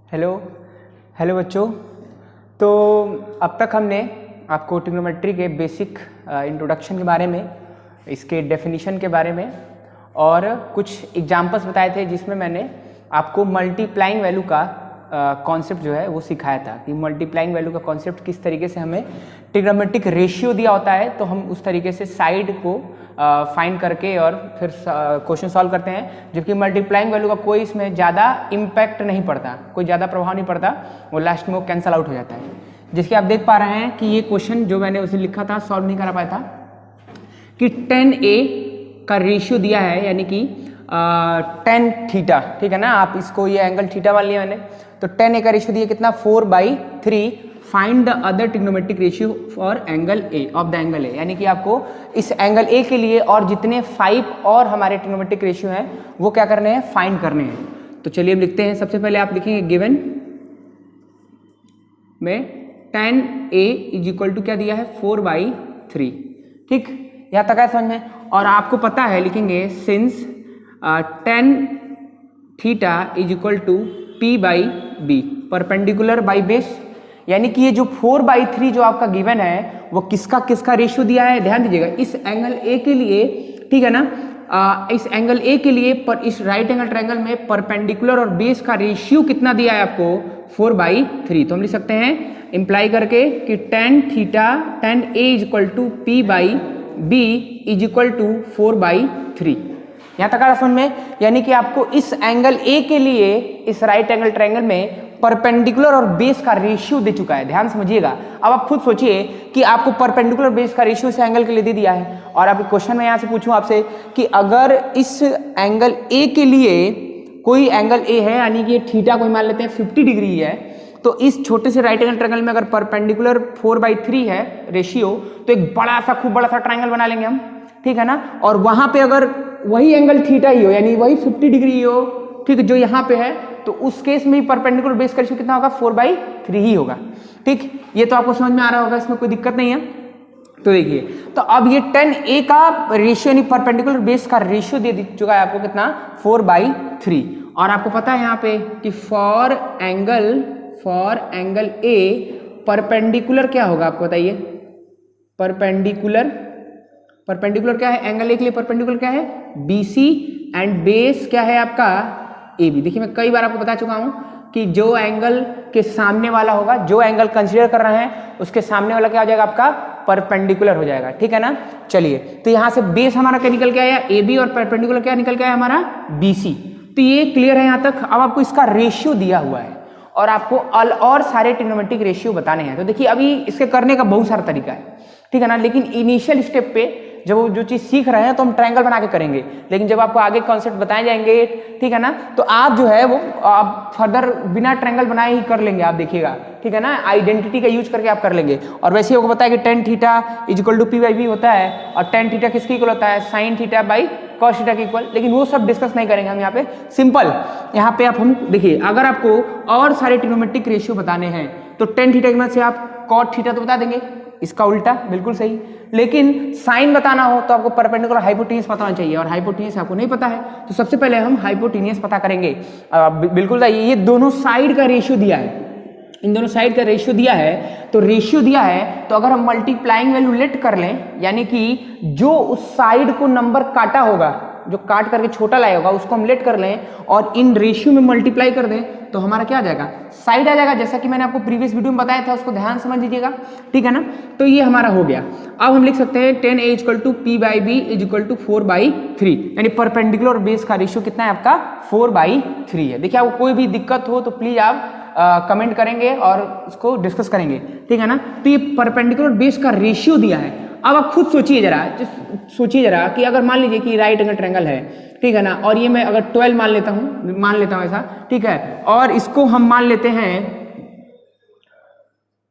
Hello hello बच्चों। तो अब तक हमने आपको ट्रिग्नोमेट्री के बेसिक इंट्रोडक्शन के बारे में, इसके डेफिनेशन के बारे में और कुछ एग्जांपल्स बताए थे जिसमें मैंने आपको मल्टीप्लाइंग वैल्यू का कॉन्सेप्ट जो है वो सिखाया था कि मल्टीप्लाइंग वैल्यू का कॉन्सेप्ट किस तरीके से हमें ट्रिग्नोमेट्रिक रेशियो दिया होता है तो हम उस तरीके से साइड को फाइंड करके और फिर क्वेश्चन सॉल्व करते हैं, जबकि मल्टीप्लाइंग वैल्यू का कोई इसमें ज़्यादा इम्पैक्ट नहीं पड़ता, कोई ज़्यादा प्रभाव नहीं पड़ता, वो लास्ट में वो कैंसल आउट हो जाता है। जिसके आप देख पा रहे हैं कि ये क्वेश्चन जो मैंने उसे लिखा था सॉल्व नहीं कर पाया था कि 10a का रेशियो दिया है, यानी कि tan थीटा, ठीक है ना। आप इसको ये एंगल थीटा मान लिया मैंने, तो 10a का रेशियो दिया कितना 4/3। Find the other trigonometric ratio for angle A of the angle A, यानी कि आपको इस एंगल ए के लिए और जितने 5 और हमारे ट्रिग्नोमेट्रिक रेशियो हैं वो क्या करने हैं, फाइंड करने हैं। तो चलिए अब लिखते हैं। सबसे पहले आप लिखेंगे गिवन में tan a is equal to क्या दिया है 4/3, ठीक, यहाँ तक है समझ में। और आपको पता है लिखेंगे since tan theta is equal to p/b, perpendicular by base, यानी कि ये जो 4/3 जो आपका गिवन है वो किसका किसका रेशियो दिया है, ध्यान दीजिएगा। इस एंगल ए के लिए, ठीक है ना, इस एंगल ए के लिए पर इस राइट एंगल ट्रायंगल में परपेंडिकुलर और बेस का रेशियो कितना दिया है आपको 4/3। तो हम लिख सकते हैं इंप्लाई करके कि tan a is equal to p/b is equal to 4/3। यहाँ तक आ समझ में, यानी कि आपको इस एंगल ए के लिए इस राइट एंगल ट्रायंगल में परपेंडिकुलर और बेस का रेशियो दे चुका है, ध्यान समझिएगा। अब आप खुद सोचिए कि आपको परपेंडिकुलर बेस का रेशियो इस एंगल के लिए दे दिया है, और आप क्वेश्चन में यहाँ से पूछूं आपसे कि अगर इस एंगल ए के लिए कोई एंगल ए है, यानी कि थीटा कोई मान लेते हैं 50 डिग्री है, तो इस छोटे से राइट एंगल ट्रायंगल में अगर परपेंडिकुलर 4/3 है रेशियो, तो एक बड़ा सा खूब बड़ा सा ट्रायंगल बना लेंगे हम, ठीक है ना। और वहां पे अगर वही एंगल थीटा ही हो, यानी वही 50 डिग्री हो, ठीक है, जो यहाँ पे है, तो उस केस में परपेंडिकुलर बेस का रेशियो कितना होगा 4/3 ही होगा, ठीक। ये तो आपको समझ में आ रहा होगा, इसमें कोई दिक्कत नहीं है। तो देखिए, तो अब ये tan a का रेशियो यानी परपेंडिकुलर बेस का रेशियो दे चुका है आपको कितना 4/3। और आपको पता है यहाँ पे कि फॉर एंगल a परपेंडिकुलर क्या होगा, आपको बताइए। परपेंडिकुलर क्या है एंगल ए के लिए, परपेंडिकुलर क्या है BC, एंड बेस क्या है आपका AB। देखिए मैं कई बार आपको बता चुका हूं कि जो एंगल के सामने वाला होगा, जो एंगल कंसीडर कर रहे हैं उसके सामने वाला क्या हो जाएगा आपका परपेंडिकुलर हो जाएगा, ठीक है ना। चलिए, तो यहां से बेस हमारा क्या निकल के आया AB, और परपेंडिकुलर क्या निकल के आया हमारा BC। तो ये क्लियर है यहां तक। अब आपको इसका रेशियो दिया हुआ है और आपको और सारे ट्रिग्नोमेट्रिक रेशियो बताने हैं। तो देखिए अभी इसके करने का बहुत सारा तरीका है, ठीक है ना, लेकिन इनिशियल स्टेप पे जब वो जो चीज सीख रहे हैं तो हम ट्रायंगल बना के करेंगे, लेकिन जब आपको आगे कॉन्सेप्ट बताए जाएंगे, ठीक है ना, तो आप जो है वो आप फर्दर बिना ट्रायंगल बनाए ही कर लेंगे, आप देखिएगा, ठीक है ना, आइडेंटिटी का यूज करके आप कर लेंगे। और वैसे ही आपको पता है कि tan theta is equal to p/b होता है, और tan थीटा किसके इक्वल होता है sin theta by cos theta के इक्वल, लेकिन वो सब डिस्कस नहीं करेंगे हम यहाँ पे। सिंपल यहाँ पे आप हम देखिए, अगर आपको और सारे ट्रिग्नोमेट्रिक रेशियो बताने हैं तो tan थीटा की मदद से आप cot थीटा तो बता देंगे, इसका उल्टा बिल्कुल सही, लेकिन साइन बताना हो तो आपको परपेंडिकुलर हाइपोटेन्यूज पता होना चाहिए, और हाइपोटेन्यूज आपको नहीं पता है, तो सबसे पहले हम हाइपोटेन्यूज पता करेंगे। बिल्कुल ये दोनों साइड का रेशियो दिया है, इन दोनों साइड का रेशियो दिया है, तो रेशियो दिया है तो अगर हम मल्टीप्लाइंग वैल्यू लेट कर लें, यानी कि जो उस साइड को नंबर काटा होगा, जो काट करके छोटा लाया होगा, उसको हम लेट कर लें और इन रेशियो में मल्टीप्लाई कर दें, तो हमारा क्या आ जाएगा साइड आ जाएगा, जैसा कि मैंने आपको प्रीवियस वीडियो में बताया था, उसको ध्यान समझ लीजिएगा, ठीक है ना। तो ये हमारा हो गया। अब हम लिख सकते हैं tan a equal to p/b is equal to 4/3, यानी परपेंडिकुलर और बेस का रेशियो कितना है आपका 4/3 है। देखिए आपको कोई भी दिक्कत हो तो प्लीज आप कमेंट करेंगे और उसको डिस्कस करेंगे, ठीक है ना। तो ये परपेंडिकुलर बेस का रेशियो दिया है। अब आप खुद सोचिए जरा कि अगर मान लीजिए कि राइट एंगल ट्रायंगल है, ठीक है ना, और ये मैं अगर 12 मान लेता हूं ऐसा, ठीक है, और इसको हम मान लेते हैं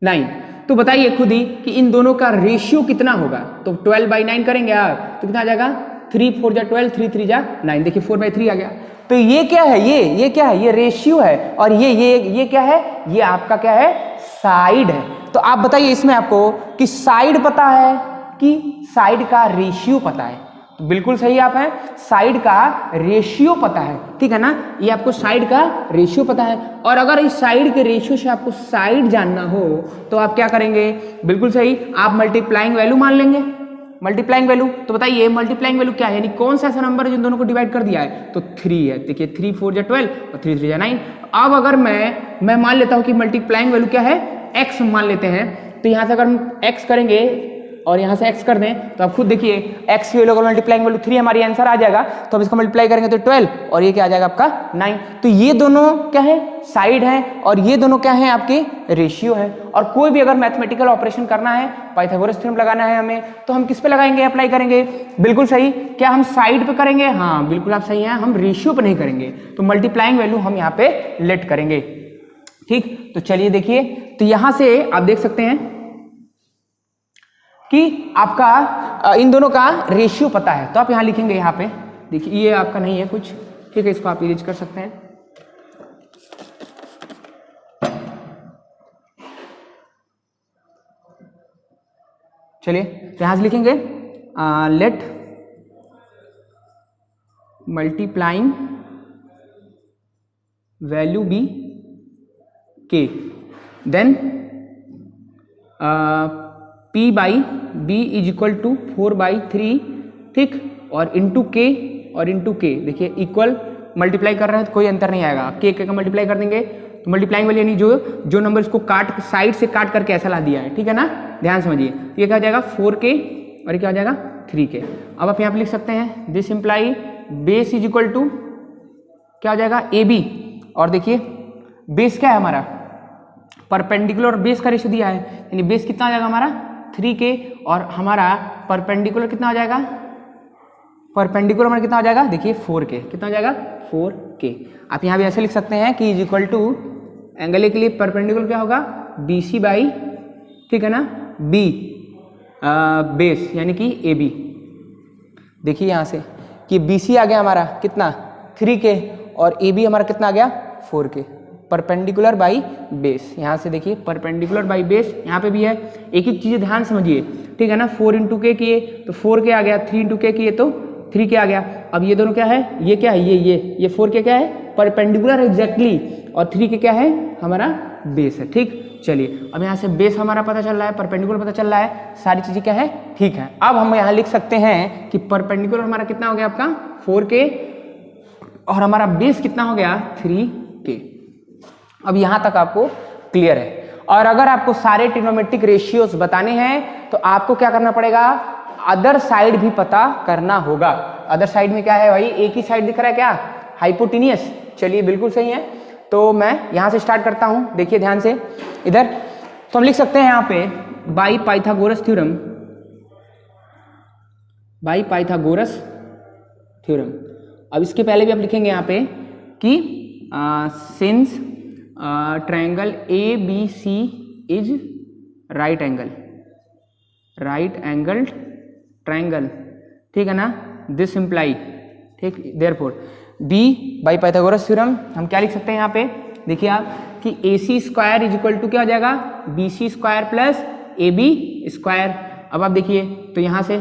9, तो बताइए खुद ही कि इन दोनों का रेशियो कितना होगा। तो 12/9 करेंगे आप तो कितना आ जाएगा 3 4 जा 12, 3 3 जा 9, देखिए 4/3 आ गया। तो ये क्या है, ये क्या है, ये रेशियो है, और ये क्या है, ये आपका क्या है साइड है। तो आप बताइए इसमें आपको कि साइड पता है कि साइड का रेशियो पता है, तो बिल्कुल सही आप हैं, साइड का रेशियो पता है, ठीक है ना, ये आपको साइड का रेशियो पता है। और अगर इस साइड के रेशियो से आपको साइड जानना हो तो आप क्या करेंगे, बिल्कुल सही, आप मल्टीप्लाइंग वैल्यू मान लेंगे। मल्टीप्लाइंग वैल्यू तो बताइए मल्टीप्लाइंग वैल्यू क्या है, यानी कौन सा ऐसा नंबर है जिन दोनों को डिवाइड कर दिया है, तो 3 है। देखिए 3 4 जा 12 और 3 3 जा 9। अब अगर मैं मान लेता हूं कि मल्टीप्लाइंग वैल्यू क्या है, x मान लेते हैं, तो यहां से अगर हम x करेंगे और यहाँ से x कर दें तो आप खुद देखिए x की वैल्यू मल्टीप्लाइंग वैल्यू 3 हमारी आंसर आ जाएगा। तो अब इसको मल्टीप्लाई करेंगे तो 12 और ये क्या आ जाएगा आपका 9। तो ये दोनों क्या है, साइड है, और ये दोनों क्या है, आपके रेशियो है। और कोई भी अगर मैथमेटिकल ऑपरेशन करना है, पाइथागोरस थ्योरम लगाना है हमें, तो हम किस पे लगाएंगे, अप्लाई करेंगे, बिल्कुल सही, क्या हम साइड पे करेंगे, हाँ बिल्कुल आप सही हैं, हम रेशियो पे नहीं करेंगे, तो मल्टीप्लाइंग वैल्यू हम यहाँ पे लेट करेंगे। ठीक, तो चलिए देखिए, तो यहां से आप देख सकते हैं कि आपका इन दोनों का रेशियो पता है, तो आप यहां लिखेंगे, यहां पे देखिए ये आपका नहीं है कुछ, ठीक है, इसको आप इरेज कर सकते हैं। चलिए तो यहां से लिखेंगे लेट मल्टीप्लाइंग वैल्यू बी के, then P by B is equal to 4/3, ठीक, और इंटू के, देखिए इक्वल मल्टीप्लाई कर रहे हैं तो कोई अंतर नहीं आएगा, के का मल्टीप्लाई कर देंगे तो मल्टीप्लाइंग वैल्यू यानी जो नंबर इसको काट साइड से काट करके ऐसा ला दिया है, ठीक है ना, ध्यान समझिए, ये क्या हो जाएगा 4k और ये क्या हो जाएगा 3k। अब आप यहाँ पे लिख सकते हैं this imply base is equal to क्या हो जाएगा AB, और देखिए बेस क्या है हमारा, परपेंडिकुलर बेस का रेशियो दिया है, यानी बेस कितना आ जाएगा हमारा 3k, और हमारा परपेंडिकुलर कितना हो जाएगा, परपेंडिकुलर हमारा कितना हो जाएगा, देखिए 4k, कितना हो जाएगा 4k। आप यहाँ भी ऐसे लिख सकते हैं कि is equal to angle A के लिए परपेंडिकुलर क्या होगा BC बाई, ठीक है ना, B बेस यानी कि AB। देखिए यहाँ से कि BC आ गया हमारा कितना 3k और AB हमारा कितना आ गया 4k, परपेंडिकुलर बाई बेस। यहाँ से देखिए परपेंडिकुलर बाई बेस यहाँ पे भी है, एक एक चीज़ें ध्यान समझिए, ठीक है ना, 4 इंटू के किए तो 4k आ गया, 3 इंटू के किए तो 3k आ गया। अब ये दोनों क्या है, ये क्या है, ये 4k क्या है, परपेंडिकुलर एग्जैक्टली, और 3k क्या है, हमारा बेस है। ठीक, चलिए अब यहाँ से बेस हमारा पता चल रहा है, परपेंडिकुलर पता चल रहा है, सारी चीज़ें क्या है, ठीक है। अब हम यहाँ लिख सकते हैं कि परपेंडिकुलर हमारा कितना हो गया आपका 4k और हमारा बेस कितना हो गया 3k। अब यहाँ तक आपको क्लियर है। और अगर आपको सारे ट्रिग्नोमेट्रिक रेशियोज बताने हैं तो आपको क्या करना पड़ेगा, अदर साइड भी पता करना होगा। अदर साइड में क्या है भाई, एक ही साइड दिख रहा है क्या, हाइपोटेनियस। चलिए बिल्कुल सही है, तो मैं यहाँ से स्टार्ट करता हूँ, देखिए ध्यान से इधर, तो हम लिख सकते हैं यहाँ पे by Pythagoras theorem, by Pythagoras theorem. अब इसके पहले भी आप लिखेंगे यहाँ पे कि since triangle ABC is right angled triangle, ठीक है ना, दिस इम्प्लाई, ठीक, therefore B by Pythagoras theorem हम क्या लिख सकते हैं यहाँ पे, देखिए आप कि AC square is equal to क्या हो जाएगा BC square plus AB square. अब आप देखिए तो यहाँ से,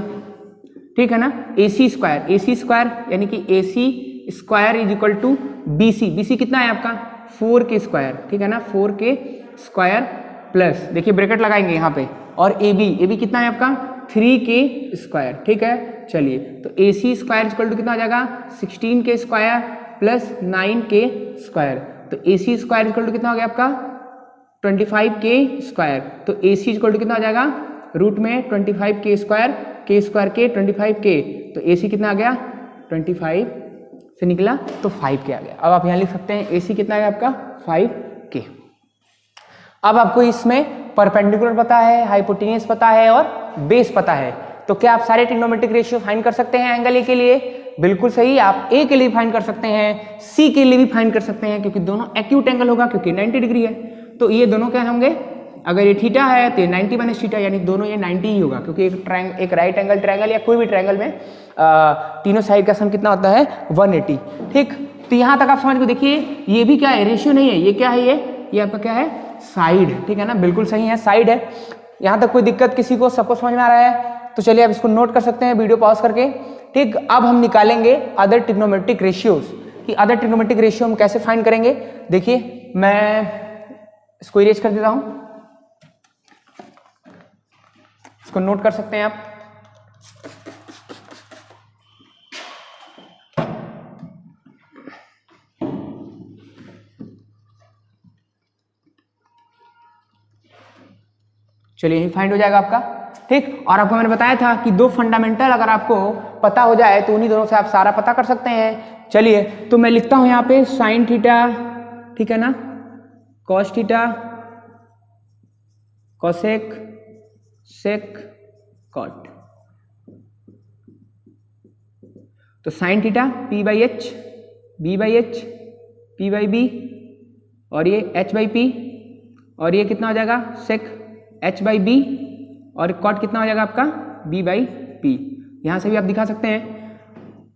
ठीक है ना, AC स्क्वायर यानी कि AC square is equal to BC कितना है आपका 4k स्क्वायर, ठीक है ना, 4k स्क्वायर प्लस, देखिए ब्रैकेट लगाएंगे यहाँ पे, और AB कितना है आपका 3k स्क्वायर, ठीक है। चलिए तो AC स्क्वायर इक्वल टू कितना हो जाएगा 16k square plus 9k square, तो AC स्क्वायर इक्वल टू कितना हो गया आपका 25k स्क्वायर, तो AC इक्वल टू कितना हो जाएगा रूट में 25k स्क्वायर, k स्क्वायर के 25k, तो AC कितना आ गया 25 से निकला तो 5k आ गया। अब आप यहाँ लिख सकते हैं AC कितना आ गया आपका 5k। अब आपको इसमें परपेंडिकुलर पता है, हाइपोटेनियस पता है और बेस पता है, तो क्या आप सारे ट्रिग्नोमेट्रिक रेशियो फाइंड कर सकते हैं एंगल ए के लिए, बिल्कुल सही, आप ए के लिए फाइंड कर सकते हैं, सी के लिए भी फाइंड कर सकते हैं, क्योंकि दोनों एक्यूट एंगल होगा, क्योंकि 90 डिग्री है, तो ये दोनों क्या होंगे, अगर ये थीटा है तो ये 90 माइनस थीटा, यानी दोनों ये 90 ही होगा, क्योंकि एक राइट एंगल ट्रायंगल या कोई भी ट्रायंगल में तीनों साइड का सम कितना होता है 180। ठीक, तो यहाँ तक आप समझ को देखिए, ये भी क्या है, रेशियो नहीं है, ये क्या है, ये आपका क्या है साइड, ठीक है ना, बिल्कुल सही है, साइड है। यहाँ तक कोई दिक्कत किसी को, सबको समझ में आ रहा है, तो चलिए आप इसको नोट कर सकते हैं वीडियो पॉज करके, ठीक, अब हम निकालेंगे अदर ट्रिग्नोमेट्रिक रेशियोज कि अदर ट्रिग्नोमेट्रिक रेशियो हम कैसे फाइंड करेंगे। देखिए मैं इसको इरेज कर देता हूं, इसको नोट कर सकते हैं आप। चलिए यही फाइंड हो जाएगा आपका, ठीक। और आपको मैंने बताया था कि दो फंडामेंटल अगर आपको पता हो जाए तो उन्हीं दोनों से आप सारा पता कर सकते हैं। चलिए तो मैं लिखता हूं यहाँ पे साइन थीटा, ठीक है ना, cos theta, cosec, sec, cot. तो sine theta P by H, B by H, P by B, और ये एच बाई पी, और ये कितना हो जाएगा सेक एच बाई बी, और कॉट कितना हो जाएगा आपका बी बाई पी। यहां से भी आप दिखा सकते हैं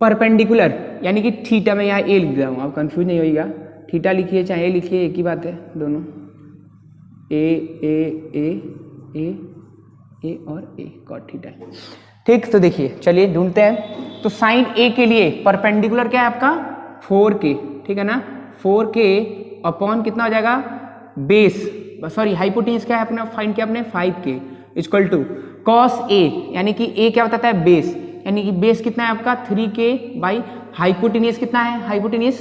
परपेंडिकुलर यानी कि थीटा, में यहाँ ए लिख रहा हूँ, आप कंफ्यूज नहीं होइएगा, थीटा लिखिए चाहे ए लिखिए एक ही बात है दोनों, ए ए ए ए ए और ए कॉट थीटा, ठीक। तो देखिए चलिए ढूंढते हैं। तो साइन ए के लिए परपेंडिकुलर क्या है आपका 4k, ठीक है ना, 4k अपॉन कितना हो जाएगा बेस, सॉरी हाइपोटेन्यूज क्या है अपने फाइंड किया आपने 5k equal to cos A, यानी कि ए क्या बताता है बेस, यानी कि बेस कितना है आपका 3k बाई हाइपोटेन्यूज कितना है, हाइपोटेन्यूज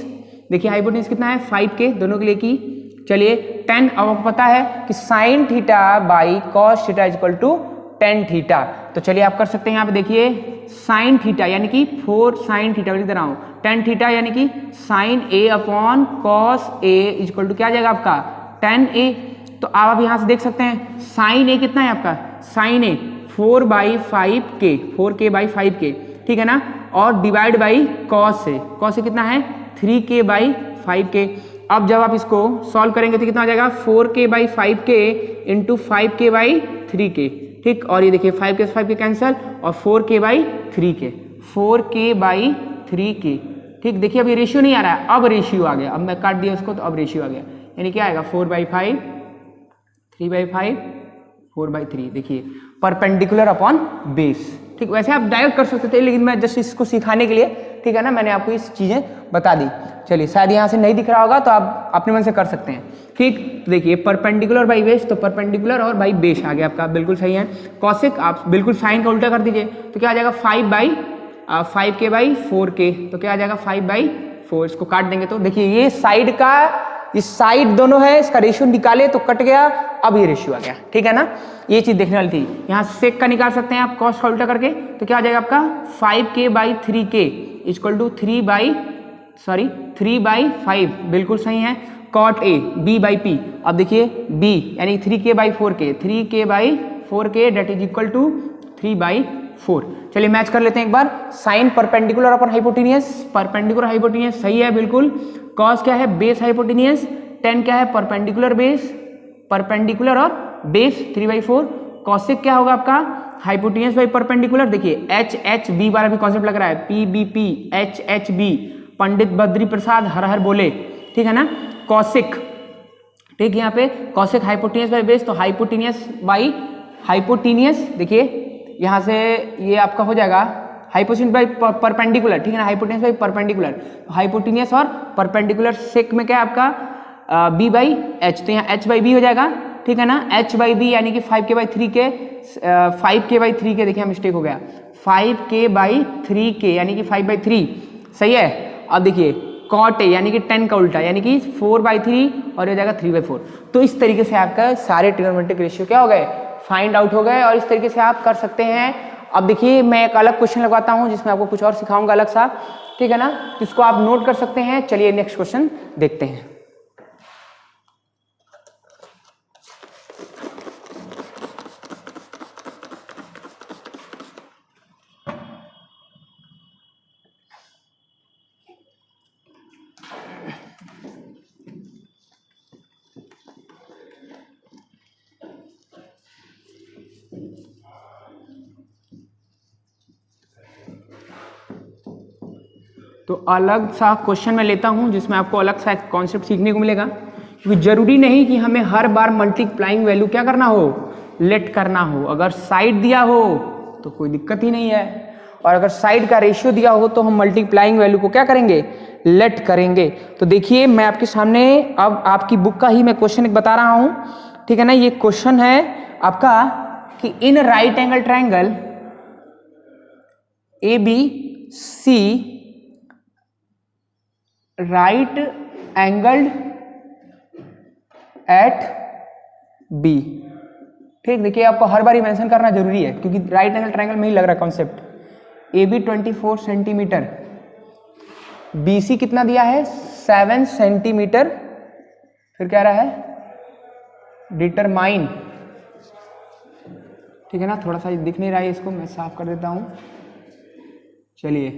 देखिए हाइपोटेन्यूज कितना है 5k दोनों के लिए की। चलिए 10, अब आपको पता है कि sine theta by cos theta equal to tan theta. तो चलिए आप कर सकते हैं यहाँ पे देखिए साइन थीटा यानी कि 4 साइन थीटा लिख दे रहा हूँ, टेन थीटा यानी कि sine A upon cos A equal to क्या आ जाएगा आपका 10a। तो आप यहाँ से देख सकते हैं साइन ए कितना है आपका, sign A 4 by 5k, 4k by 5k, ठीक है ना, और डिवाइड बाई कॉस से, कॉस से कितना है 3k बाई 5k। अब जब आप इसको सॉल्व करेंगे तो कितना आ जाएगा 4k by 5k into 5k by 3k, ठीक। और ये देखिए 5k से 5k कैंसिल और 4k by 3k, 4k by 3k, ठीक। देखिए अब ये रेशियो नहीं आ रहा है, अब रेशियो आ गया, अब मैं काट दिया उसको तो अब रेशियो आ गया, यानी क्या आएगा 4 बाई 5, 3 बाई 5, 4 बाई 3। देखिए परपेंडिकुलर अपॉन बेस, ठीक। वैसे आप डायरेक्ट कर सकते थे लेकिन मैं जस्ट इसको सिखाने के लिए, ठीक है ना, मैंने आपको इस चीजें बता दी। चलिए शायद यहाँ से नहीं दिख रहा होगा तो आप अपने मन से कर सकते हैं, ठीक। तो देखिए परपेंडिकुलर बाई बेस, तो परपेंडिकुलर और बाई बेस आ गया आपका, बिल्कुल सही है। कॉसेक आप बिल्कुल साइन का उल्टा कर दीजिए तो क्या आ जाएगा 5 बाई 5k बाई 4k, तो क्या आ जाएगा 5 बाई 4, इसको काट देंगे तो देखिए ये साइड का, ये साइड दोनों है, इसका रेशियो निकाले तो कट गया, अब ये रेशियो आ गया, ठीक है ना, ये चीज देखने वाली थी। यहाँ सेक का निकाल सकते हैं आप कॉस का उल्टा करके, तो क्या आ जाएगा आपका 5k by 3k equal to 3 by 5, बिल्कुल सही है। Cot A b by P, अब देखिए b यानी 3k by 4k, 3k by 4k that is equal to 3 by 4। चलिए मैच कर लेते हैं एक बार, sine perpendicular upon hypotenuse, perpendicular hypotenuse सही है बिल्कुल। कॉस क्या है बेस हाइपोटेनियस, टेन क्या है परपेंडिकुलर बेस, परपेंडिकुलर और बेस 3 बाई 4। कॉसेक क्या होगा आपका हाइपोटेनियस बाई परपेंडिकुलर, देखिए एच एच बी वाला भी कॉन्सेप्ट लग रहा है, P B P H H B, Pandit Badri Prasad हर हर बोले, ठीक है ना। कॉसेक, ठीक, यहाँ पे कॉसेक हाइपोटेनियस बाई बेस, तो हाइपोटेनियस बाई हाइपोटेनियस, देखिए यहाँ से ये आपका हो जाएगा हाइपोटेनियस बाई परपेंडिकुलर, ठीक है ना, हाइपोटेनियस बाई परपेंडिकुलर, हाइपोटेनियस और परपेंडिकुलर सेक में क्या है आपका बी बाई एच, तो यहाँ एच बाई बी हो जाएगा, ठीक है ना, एच बाई बी यानी कि 5k by 3k, 5k by 3k, देखिए मिस्टेक हो गया, 5k बाई 3k यानी कि 5 बाई 3, सही है। अब देखिए कॉट ए यानी कि 10 का उल्टा यानी कि 4 बाई 3 और ये हो जाएगा 3 बाई 4। तो इस तरीके से आपका सारे ट्रिग्नोमेट्रिक रेशियो क्या हो गए फाइंड आउट हो गए और इस तरीके से आप कर सकते हैं। अब देखिए मैं एक अलग क्वेश्चन लगवाता हूं जिसमें आपको कुछ और सिखाऊंगा अलग सा, ठीक है ना, जिसको आप नोट कर सकते हैं। चलिए नेक्स्ट क्वेश्चन देखते हैं। तो अलग सा क्वेश्चन मैं लेता हूं जिसमें आपको अलग सा एक कॉन्सेप्ट सीखने को मिलेगा, क्योंकि जरूरी नहीं कि हमें हर बार मल्टीप्लाइंग वैल्यू क्या करना हो लेट करना हो। अगर साइड दिया हो तो कोई दिक्कत ही नहीं है, और अगर साइड का रेशियो दिया हो तो हम मल्टीप्लाइंग वैल्यू को क्या करेंगे, लेट करेंगे। तो देखिए मैं आपके सामने अब आपकी बुक का ही मैं क्वेश्चन एक बता रहा हूं, ठीक है ना। ये क्वेश्चन है आपका कि in right angle triangle A B C right angled at B, ठीक। देखिए आपको हर बार मेंशन करना जरूरी है क्योंकि राइट एंगल ट्रायंगल में ही लग रहा है concept. A B 24 centimetre, B C कितना दिया है 7 सेंटीमीटर, फिर क्या रहा है डिटरमाइन, ठीक है ना। थोड़ा सा दिख नहीं रहा है, इसको मैं साफ कर देता हूं। चलिए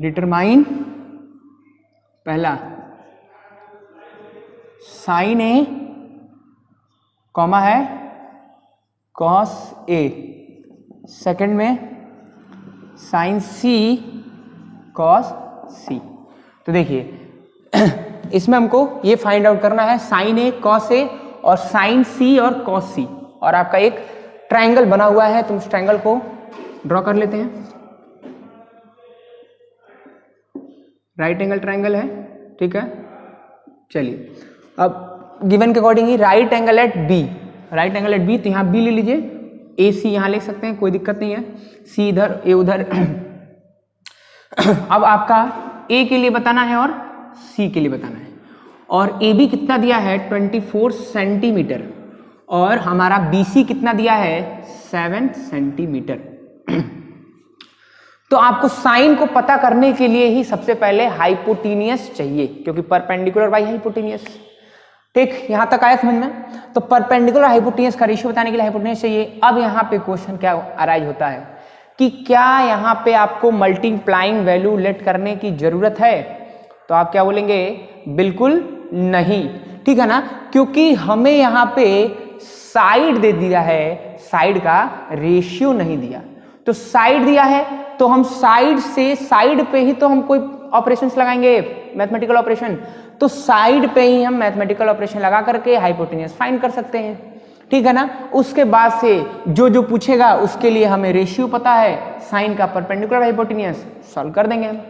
डिटरमाइन पहला साइन ए कॉमा है कॉस ए, सेकंड में साइन सी कॉस सी। तो देखिए इसमें हमको ये फाइंड आउट करना है साइन ए कॉस ए और साइन सी और कॉस सी, और आपका एक ट्रायंगल बना हुआ है, तुम उस ट्रायंगल को ड्रॉ कर लेते हैं। राइट एंगल ट्रायंगल है, ठीक है। चलिए अब गिवन के अकॉर्डिंग ही right angle at B, right angle at B, तो यहाँ बी ले लीजिए, ए सी यहाँ ले सकते हैं, कोई दिक्कत नहीं है, सी इधर ए उधर। अब आपका ए के लिए बताना है और सी के लिए बताना है, और ए बी कितना दिया है 24 सेंटीमीटर और हमारा बी सी कितना दिया है 7 सेंटीमीटर। तो आपको साइन को पता करने के लिए ही सबसे पहले हाइपोटेनियस चाहिए, क्योंकि परपेंडिकुलर बाई हाइपोटेनियस, ठीक। यहां तक आया समझ में। तो परपेंडिकुलर हाइपोटेनियस का रेशियो बताने के लिए हाइपोटेनियस चाहिए। अब यहां पे क्वेश्चन क्या अराइज होता है कि क्या यहां पे आपको मल्टीप्लाइंग वैल्यू लेट करने की जरूरत है, तो आप क्या बोलेंगे बिल्कुल नहीं, ठीक है ना, क्योंकि हमें यहां पे साइड दे दिया है, साइड का रेशियो नहीं दिया। तो साइड दिया है तो हम साइड से, साइड पे ही तो हम कोई ऑपरेशंस लगाएंगे, मैथमेटिकल ऑपरेशन, तो साइड पे ही हम मैथमेटिकल ऑपरेशन लगा करके हाइपोटेनियस फाइंड कर सकते हैं, ठीक है ना। उसके बाद से जो जो पूछेगा उसके लिए हमें रेशियो पता है, साइन का परपेंडिकुलर हाइपोटेनियस सॉल्व कर देंगे हम।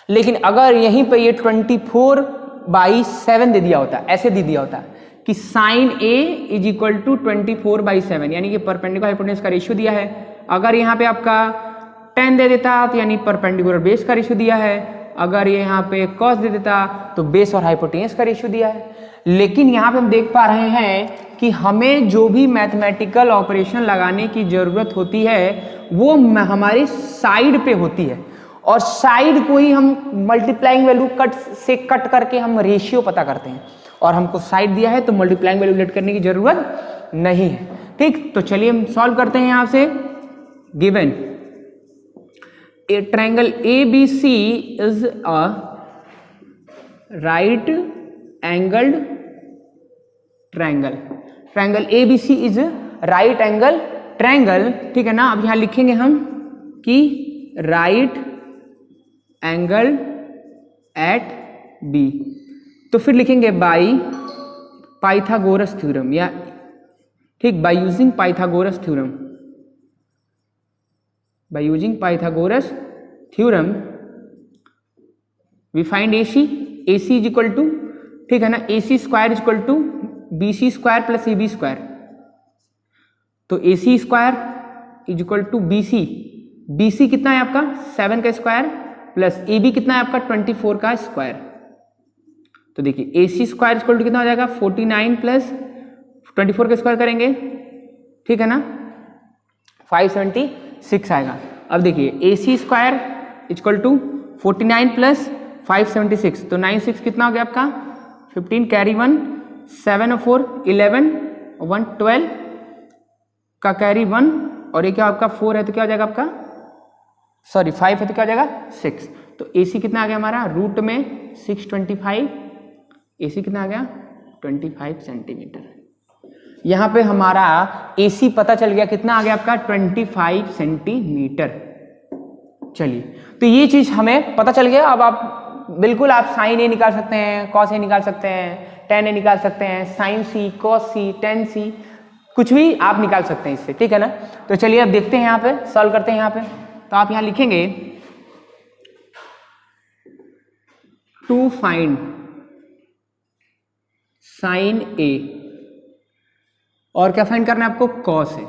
लेकिन अगर यहीं पे ये 24/7 दे दिया होता, ऐसे दे दिया होता कि sine A is equal to 24/7, यानी कि परपेंडिकुलर हाइपोटेनियस का रेशियो दिया है। अगर यहाँ पे आपका 10 दे देता तो यानी परपेंडिकुलर बेस का रेशियो दिया है, अगर ये यहाँ पे कॉस दे देता तो बेस और हाइपोटेनियस का रेशियो दिया है। लेकिन यहाँ पे हम देख पा रहे हैं कि हमें जो भी मैथमेटिकल ऑपरेशन लगाने की जरूरत होती है वो हमारी साइड पे होती है, और साइड को ही हम मल्टीप्लाइंग वैल्यू कट करके हम रेशियो पता करते हैं, और हमको साइड दिया है तो मल्टीप्लाइंग वैल्यू लेट करने की जरूरत नहीं है, ठीक। तो चलिए हम सॉल्व करते हैं। यहां से given a triangle ABC is a right angled triangle, triangle ABC is a right angle triangle, ठीक है ना। अब यहां लिखेंगे हम कि right angle at B, तो फिर लिखेंगे बाई पाइथागोरस थ्योरम, या ठीक by using Pythagoras theorem, by using Pythagoras theorem we find AC is equal to, ठीक है ना, AC square is equal to BC square plus AB square, तो AC square is equal to BC कितना है आपका 7 का स्क्वायर प्लस AB कितना है आपका 24 का स्क्वायर। तो देखिए AC स्क्वायर इक्वल टू कितना हो जाएगा 49 प्लस 24 का स्क्वायर करेंगे, ठीक है ना, 576 आएगा। अब देखिए AC square equal to 49 plus 576, तो 96 कितना हो गया आपका 15 कैरी 1 7 और 4 11 1 12 का कैरी 1, और ये क्या आपका 4 है तो क्या हो जाएगा आपका, सॉरी 5 है तो क्या हो जाएगा 6। तो AC कितना आ गया हमारा रूट में 625, AC कितना आ गया 25 सेंटीमीटर। यहां पे हमारा AC पता चल गया, कितना आ गया आपका 25 सेंटीमीटर। चलिए तो ये चीज हमें पता चल गया। अब आप बिल्कुल आप साइन ए निकाल सकते हैं, कॉस ए निकाल सकते हैं, टेन ए निकाल सकते हैं, साइन सी, कॉस सी, टेन सी, कुछ भी आप निकाल सकते हैं इससे, ठीक है ना। तो चलिए अब देखते हैं, यहाँ पे सॉल्व करते हैं। यहाँ पे तो आप यहाँ लिखेंगे टू फाइंड साइन ए, और क्या फाइंड करना है आपको, कॉस ए।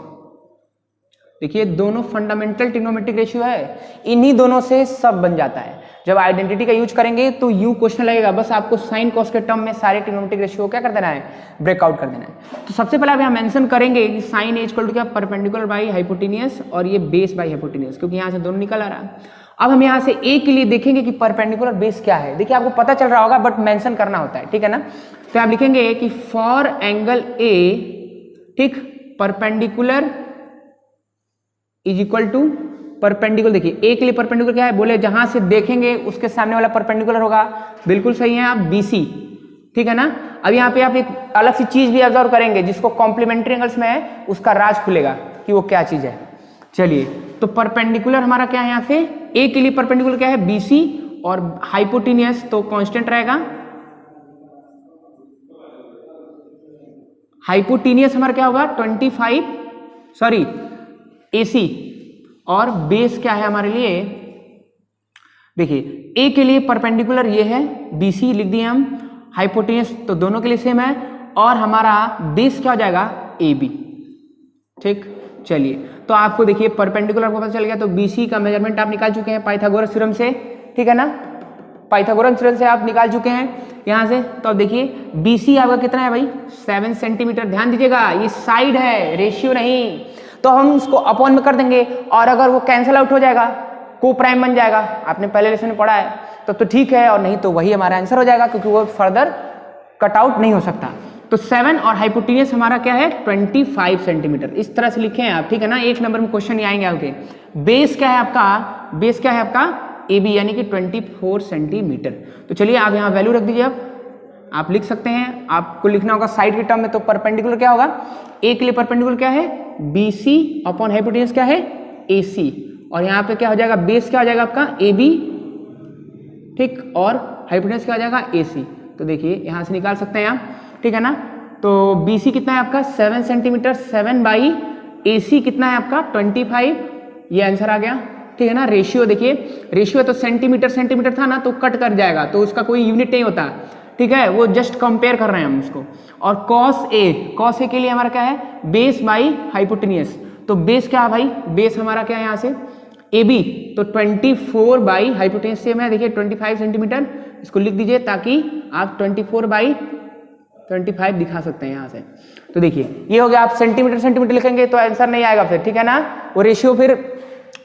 देखिए दोनों फंडामेंटल ट्रिग्नोमेट्रिक रेशियो है, इन्हीं दोनों से सब बन जाता है। जब आइडेंटिटी का यूज करेंगे तो यू क्वेश्चन लगेगा, बस आपको साइन कॉस के टर्म में सारे ट्रिग्नोमेट्रिक रेशियो को क्या कर देना है, ब्रेकआउट कर देना है। तो सबसे पहले आप यहाँ मेंशन करेंगे कि साइन ए इक्वल टू क्या, परपेंडिकुलर बाई हाइपोटेनियस, और ये बेस बाई हाइपोटेनियस, क्योंकि यहाँ से दोनों निकल आ रहा है। अब हम यहाँ से ए के लिए देखेंगे कि परपेंडिकुलर बेस क्या है। देखिए आपको पता चल रहा होगा, बट मेंशन करना होता है, ठीक है ना। तो आप लिखेंगे कि फॉर एंगल ए, ठीक, perpendicular is equal to perpendicular. देखिए ए के लिए परपेंडिकुलर क्या है, बोले जहां से देखेंगे उसके सामने वाला परपेंडिकुलर होगा, बिल्कुल सही है आप, बीसी, ठीक है ना। अब यहाँ पे आप एक अलग सी चीज भी ऑब्जर्व करेंगे जिसको कॉम्प्लीमेंट्री एंगल्स में है, उसका राज खुलेगा कि वो क्या चीज है। चलिए तो परपेंडिकुलर हमारा क्या है, यहाँ से ए के लिए परपेंडिकुलर क्या है, बीसी, और हाइपोटेनियस तो कांस्टेंट रहेगा, हाइपोटेनियस हमारा क्या होगा 25, सॉरी एसी, और बेस क्या है हमारे लिए, देखिए ए के लिए परपेंडिकुलर ये है बीसी लिख दिए हम, हाइपोटेनियस तो दोनों के लिए सेम है, और हमारा बेस क्या हो जाएगा, ए बी, ठीक। चलिए तो आपको देखिए परपेंडिकुलर को पता चल गया, तो बीसी का मेजरमेंट आप निकाल चुके हैं पाइथागोरस थ्योरम से, ठीक है ना, पाइथागोरस थ्योरम से आप निकाल चुके हैं यहाँ से। तो देखिए बीसी आपका कितना है भाई, 7 सेंटीमीटर। ध्यान दीजिएगा ये साइड है, रेशियो नहीं, तो हम उसको अपॉन में कर देंगे, और अगर वो कैंसिल आउट हो जाएगा, को प्राइम बन जाएगा, आपने पहले लेसन में पढ़ा है, तो ठीक है, और नहीं तो वही हमारा आंसर हो जाएगा, क्योंकि वो फर्दर कट आउट नहीं हो सकता। तो 7 और हाइपोटेनियस हमारा क्या है 25 सेंटीमीटर, इस तरह से लिखे हैं आप, ठीक है ना। एक नंबर में क्वेश्चन ये आएंगे आपके। बेस क्या है आपका, बेस क्या है आपका ए बी, यानी कि 24 सेंटीमीटर। तो चलिए आप यहाँ वैल्यू रख दीजिए, आप लिख सकते हैं, आपको लिखना होगा साइड के टर्म में। तो परपेंडिकुलर क्या होगा, ए के लिए परपेंडिकुलर क्या है, बी सी, अपॉन हाइपोटेनियस क्या है, ए सी, और यहाँ पे क्या हो जाएगा, बेस क्या हो जाएगा आपका ए बी, ठीक, और हाइपोटेनियस क्या हो जाएगा ए सी। तो देखिए यहाँ से निकाल सकते हैं आप, ठीक है ना। तो बी सी कितना है आपका 7 सेंटीमीटर, 7 बाई ए सी कितना है आपका 25, ये आंसर आ गया, ठीक है ना। रेशियो देखिए, रेशियो तो सेंटीमीटर सेंटीमीटर था ना, तो कट कर जाएगा, तो उसका कोई यूनिट नहीं होता, ठीक है, वो जस्ट कंपेयर कर रहे हैं हम उसको। और कॉस ए के लिए हमारा क्या है, बेस बाई हाइपोटेनियस। तो बेस क्या है भाई, बेस हमारा क्या है यहाँ से ए बी, तो 24 बाई हाइपोटेनियस सेम है, देखिए 25 सेंटीमीटर, इसको लिख दीजिए ताकि आप 24 बाई 25 दिखा सकते हैं यहाँ से। तो देखिए ये हो गया, आप सेंटीमीटर सेंटीमीटर लिखेंगे तो आंसर नहीं आएगा फिर, ठीक है ना, वो रेशियो फिर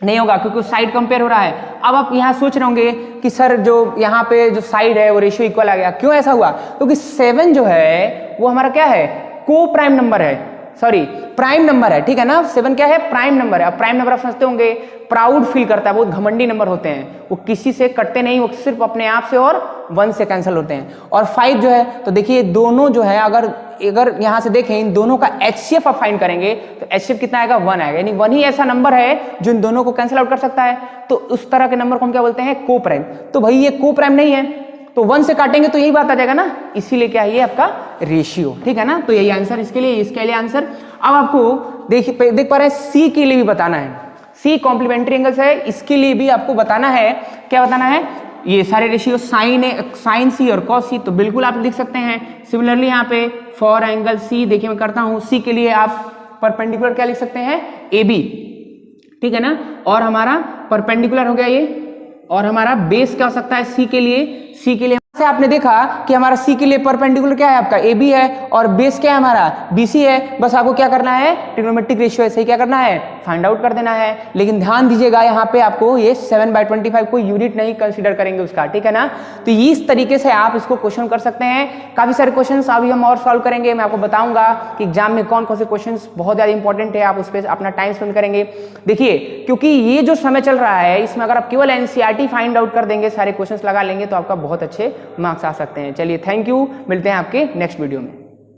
नहीं होगा, क्योंकि साइड कंपेयर हो रहा है। अब आप यहाँ सोच रहे होंगे कि सर जो यहाँ पे जो साइड है वो रेशियो इक्वल आ गया, क्यों ऐसा हुआ, क्योंकि 7 जो है वो हमारा क्या है, को प्राइम नंबर है, सॉरी प्राइम नंबर है, ठीक है ना। 7 क्या है, प्राइम नंबर है। अब प्राइम नंबर आप समझते होंगे, प्राउड फील करता है, बहुत घमंडी नंबर होते हैं, वो किसी से कटते नहीं, वो सिर्फ अपने आप से और 1 से कैंसिल होते हैं। और 5 जो है, तो देखिए दोनों जो है, अगर यहाँ से देखें इन दोनों का HCF आप फाइंड करेंगे तो HCF कितना आएगा, 1 आएगा, यानी 1 ही ऐसा नंबर है जो इन दोनों को कैंसिल आउट कर सकता है। तो उस तरह के नंबर को हम क्या बोलते हैं, को प्राइम। तो भाई ये को प्राइम नहीं है, तो 1 से काटेंगे तो यही बात आ जाएगा ना, इसीलिए क्या है ये आपका रेशियो, ठीक है ना। तो यही आंसर इसके लिए, इसके लिए आंसर। अब आपको देख पा रहे हैं सी के लिए भी बताना है, सी कॉम्प्लीमेंट्री एंगल्स है, इसके लिए भी आपको बताना है, क्या बताना है, ये सारे रेशियो साइन सी और कॉस सी, तो बिल्कुल आप लिख सकते हैं। सिमिलरली यहाँ पे फॉर एंगल सी, देखिए मैं करता हूँ, सी के लिए आप परपेंडिकुलर क्या लिख सकते हैं, ए बी, ठीक है ना, और हमारा परपेंडिकुलर हो गया ये, और हमारा बेस क्या हो सकता है सी के लिए से आपने देखा कि हमारा सी के लिए परपेंडिकुलर क्या है आपका ए बी है, और बेस क्या है हमारा बी सी है। बस आपको क्या करना है, ट्रिग्नोमेट्रिक रेशियो ऐसे ही क्या करना है, फाइंड आउट कर देना है। लेकिन ध्यान दीजिएगा यहाँ पे आपको ये 7/25 को यूनिट नहीं कंसीडर करेंगे उसका, ठीक है ना। तो इस तरीके से आप इसको क्वेश्चन कर सकते हैं। काफी सारे क्वेश्चन अभी हम और सॉल्व करेंगे, मैं आपको बताऊंगा कि एग्जाम में कौन कौन से क्वेश्चन बहुत ज्यादा इंपॉर्टेंट है, आप उस पर अपना टाइम स्पेंड करेंगे। देखिए क्योंकि ये जो समय चल रहा है, इसमें अगर आप केवल एनसीईआरटी फाइंड आउट कर देंगे, सारे क्वेश्चन लगा लेंगे, तो आपका बहुत अच्छे मार्क्स आ सकते हैं। चलिए थैंक यू, मिलते हैं आपके नेक्स्ट वीडियो में।